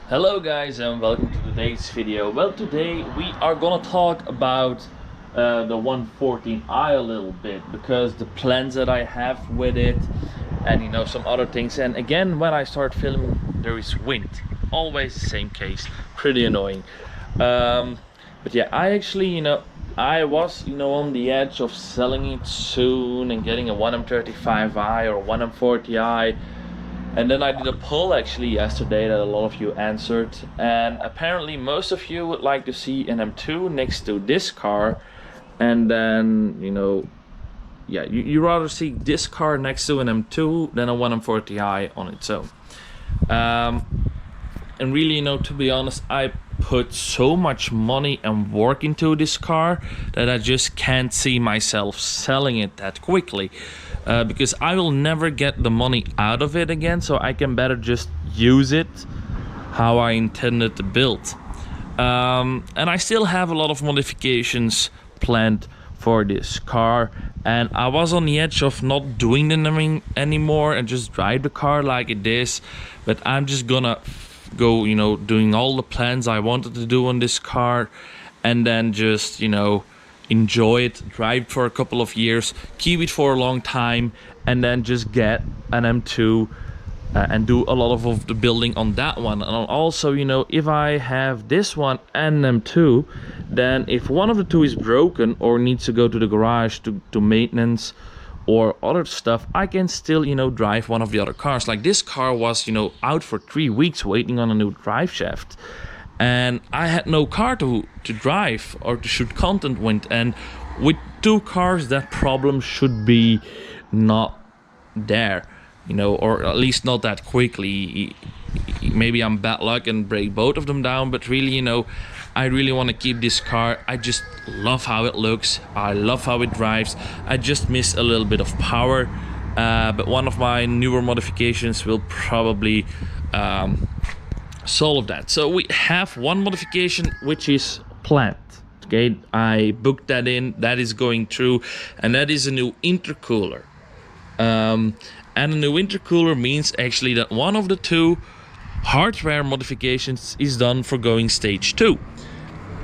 Hello guys and welcome to today's video. Well, today we are gonna talk about the 114i a little bit, because the plans that I have with it and some other things. And again, when I start filming there is wind, always the same case, pretty annoying. But yeah, I actually I was on the edge of selling it soon and getting a 1M35i or 1M40i. And then I did a poll actually yesterday that a lot of you answered, and apparently most of you would like to see an M2 next to this car, and then yeah, you rather see this car next to an M2 than a 1M40i on its own. And really, to be honest, I put so much money and work into this car that I just can't see myself selling it that quickly. Because I will never get the money out of it again, so I can better just use it how I intended to build. And I still have a lot of modifications planned for this car, and I was on the edge of not doing them anymore and just drive the car like it is. But I'm just gonna go doing all the plans I wanted to do on this car, and then just enjoy it, drive for a couple of years, keep it for a long time, and then just get an M2 and do a lot of the building on that one. And also, if I have this one and M2, then if one of the two is broken or needs to go to the garage to maintenance or other stuff, I can still drive one of the other cars. Like this car was out for 3 weeks waiting on a new drive shaft, and I had no car to drive or to shoot content with. And with two cars, that problem should be not there, or at least not that quickly. Maybe I'm bad luck and break both of them down, but really, I really want to keep this car. I just love how it looks, I love how it drives. I just miss a little bit of power, but one of my newer modifications will probably solve that. So we have one modification which is planned. Okay, I booked that in, that is going through, and that is a new intercooler. And a new intercooler means actually that one of the two hardware modifications is done for going stage 2.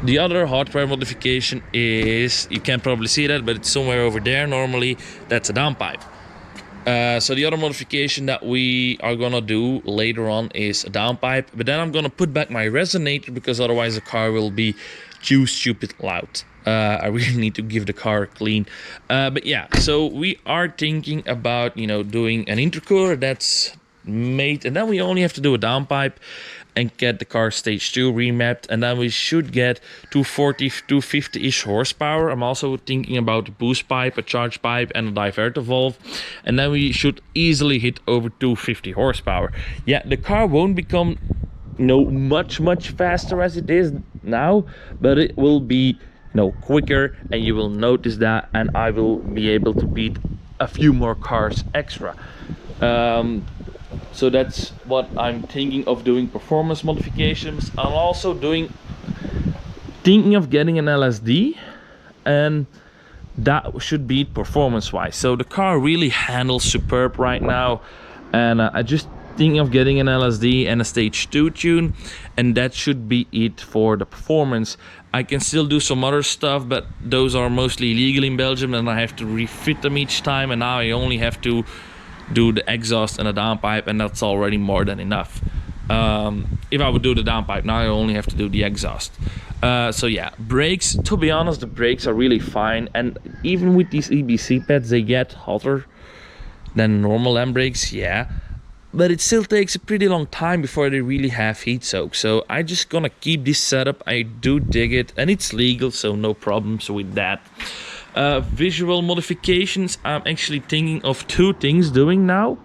The other hardware modification is, you can't probably see that, but it's somewhere over there normally, that's a downpipe. So the other modification that we are gonna do later on is a downpipe, but then I'm gonna put back my resonator, because otherwise the car will be too stupid loud. I really need to give the car a clean. But yeah, so we are thinking about doing an intercooler that's made, and then we only have to do a downpipe and get the car stage 2 remapped, and then we should get 240, 250-ish horsepower. I'm also thinking about a boost pipe, a charge pipe, and a diverter valve, and then we should easily hit over 250 horsepower. Yeah, the car won't become much faster as it is now, but it will be quicker, and you will notice that, and I will be able to beat a few more cars extra. So that's what I'm thinking of doing, performance modifications. I'm also thinking of getting an LSD, and that should be performance wise. So the car really handles superb right now, and I just thinking of getting an LSD and a stage 2 tune, and that should be it for the performance. I can still do some other stuff, but those are mostly illegal in Belgium, and I have to refit them each time, and now I only have to do the exhaust and the downpipe, and that's already more than enough. If I would do the downpipe, now I only have to do the exhaust. So yeah, brakes, to be honest, the brakes are really fine, and even with these EBC pads they get hotter than normal M brakes, yeah, but it still takes a pretty long time before they really have heat soak. So I just gonna keep this setup. I do dig it, and it's legal, so no problems with that. Visual modifications, I'm actually thinking of 2 things doing now,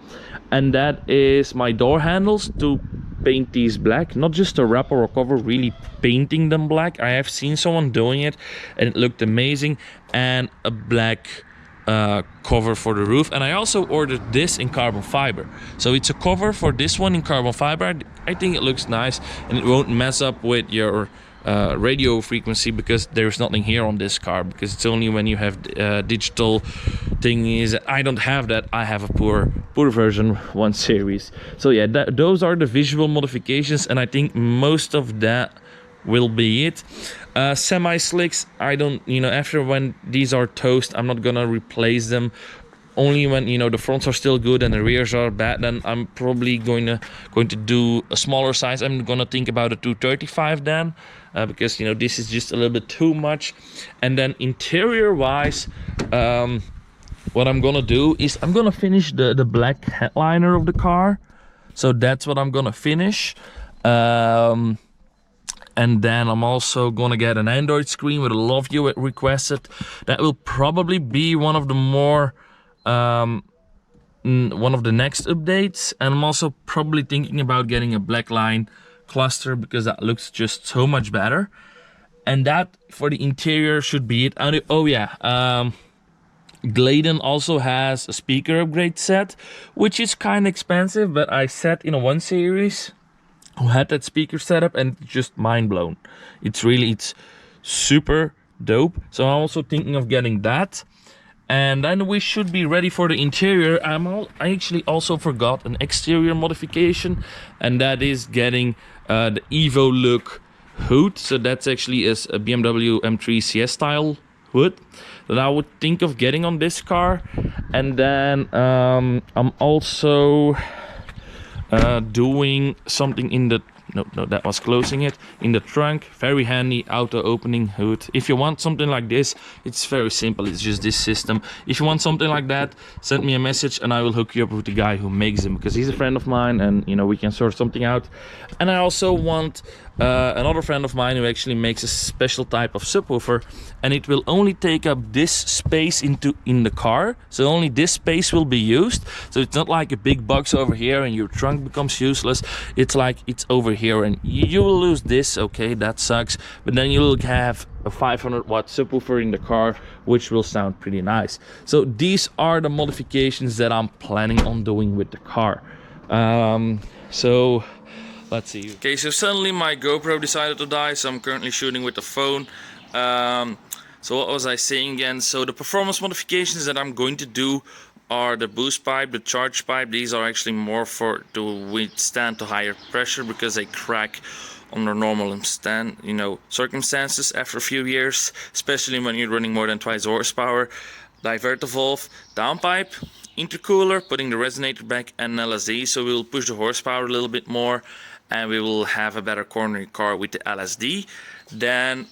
and that is my door handles, to paint these black, not just a wrapper or cover, really painting them black. I have seen someone doing it and it looked amazing, and a black cover for the roof. And I also ordered this in carbon fiber, so it's a cover for this one in carbon fiber. I think it looks nice, and it won't mess up with your radio frequency, because there's nothing here on this car, because it's only when you have digital thingies. I don't have that. I have a poor version 1 series. So yeah, those are the visual modifications, and I think most of that will be it. Semi slicks, I don't, after when these are toast, I'm not gonna replace them. Only when the fronts are still good and the rears are bad, then I'm probably going to do a smaller size. I'm gonna think about a 235 then, because this is just a little bit too much. And then interior wise, what I'm gonna do is I'm gonna finish the black headliner of the car. So that's what I'm gonna finish. And then I'm also gonna get an Android screen with a love you requested. That will probably be one of the more one of the next updates. And I'm also probably thinking about getting a black line cluster, because that looks just so much better. And that for the interior should be it. Oh yeah, Gladen also has a speaker upgrade set, which is kind of expensive, but I sat in a 1 series who had that speaker setup, and just mind blown. It's super dope. So I'm also thinking of getting that. And then we should be ready for the interior. I actually also forgot an exterior modification, and that is getting the Evo look hood. So that's actually a BMW M3 CS style hood that I would think of getting on this car. And then I'm also doing something in the no, that was closing it, in the trunk. Very handy auto opening hood. If you want something like this, it's very simple. It's just this system. If you want something like that, send me a message and I will hook you up with the guy who makes them, because he's a friend of mine, and we can sort something out. And I also want another friend of mine who actually makes a special type of subwoofer, and it will only take up this space in the car. So only this space will be used. So it's not like a big box over here and your trunk becomes useless. It's like it's over here, and you will lose this. Okay, that sucks. But then you'll have a 500 watt subwoofer in the car, which will sound pretty nice. So these are the modifications that I'm planning on doing with the car. So let's see. Okay, so suddenly my GoPro decided to die, so I'm currently shooting with the phone. So what was I saying again? So the performance modifications that I'm going to do are the boost pipe, the charge pipe. These are actually more to withstand to higher pressure, because they crack under normal circumstances after a few years, especially when you're running more than twice the horsepower. Diverter valve, downpipe, intercooler, putting the resonator back, and LSD. So we will push the horsepower a little bit more, and we will have a better cornering car with the LSD. Then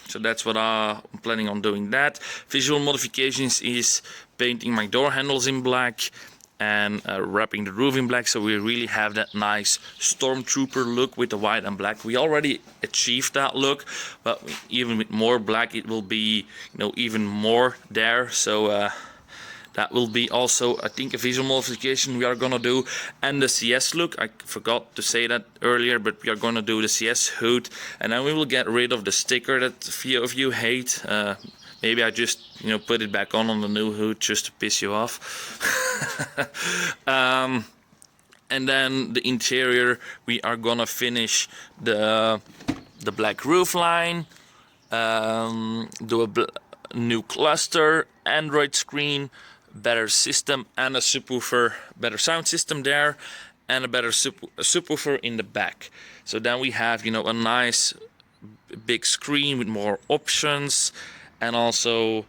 so that's what I'm planning on doing. That visual modifications is painting my door handles in black and wrapping the roof in black, so we really have that nice stormtrooper look with the white and black. We already achieved that look, but even with more black it will be even more there. So that will be also, I think, a visual modification we are gonna do. And the CS look, I forgot to say that earlier, but we are gonna do the CS hood, and then we will get rid of the sticker that a few of you hate. Maybe I just put it back on the new hood just to piss you off. And then the interior, we are gonna finish the black roof line, do a new cluster, Android screen, better system, and a subwoofer, better sound system there, and a better subwoofer in the back. So then we have a nice big screen with more options, and also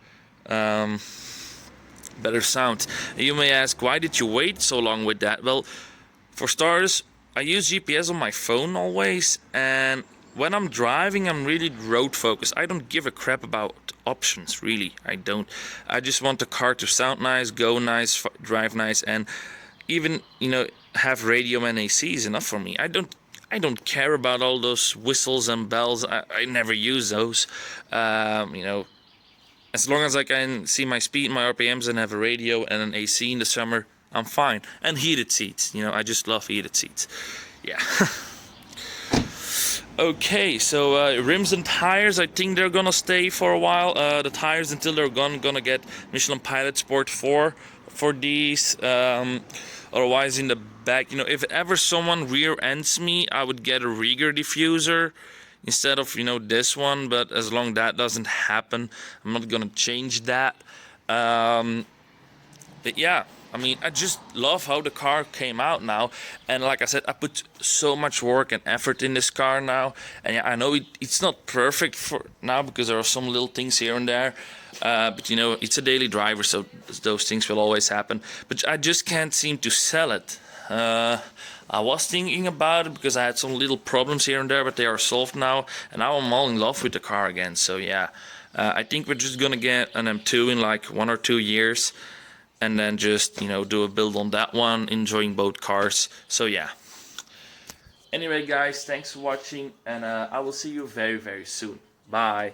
better sound. You may ask, why did you wait so long with that? Well, for starters, I use GPS on my phone always, and when I'm driving, I'm really road focused. I don't give a crap about options, really. I don't. I just want the car to sound nice, go nice, drive nice, and even have radio and AC is enough for me. I don't care about all those whistles and bells. I never use those. As long as I can see my speed, my RPMs, and have a radio and an AC in the summer, I'm fine. And heated seats. I just love heated seats. Yeah. Okay, so rims and tires, I think they're gonna stay for a while. The tires, until they're gonna get Michelin Pilot Sport 4 for these. Otherwise, in the back, if ever someone rear ends me, I would get a Rieger diffuser. instead of, you know, this one. But as long that doesn't happen, I'm not gonna change that. But yeah, I mean, I just love how the car came out now. And like I said, I put so much work and effort in this car now. And yeah, I know it's not perfect for now because there are some little things here and there. But you know, it's a daily driver, so those things will always happen. But I just can't seem to sell it. I was thinking about it because I had some little problems here and there, but they are solved now. And now I'm all in love with the car again. So yeah, I think we're just gonna get an M2 in like 1 or 2 years. And then just, you know, do a build on that one, enjoying both cars. So yeah. Anyway, guys, thanks for watching, and I will see you very, very soon. Bye.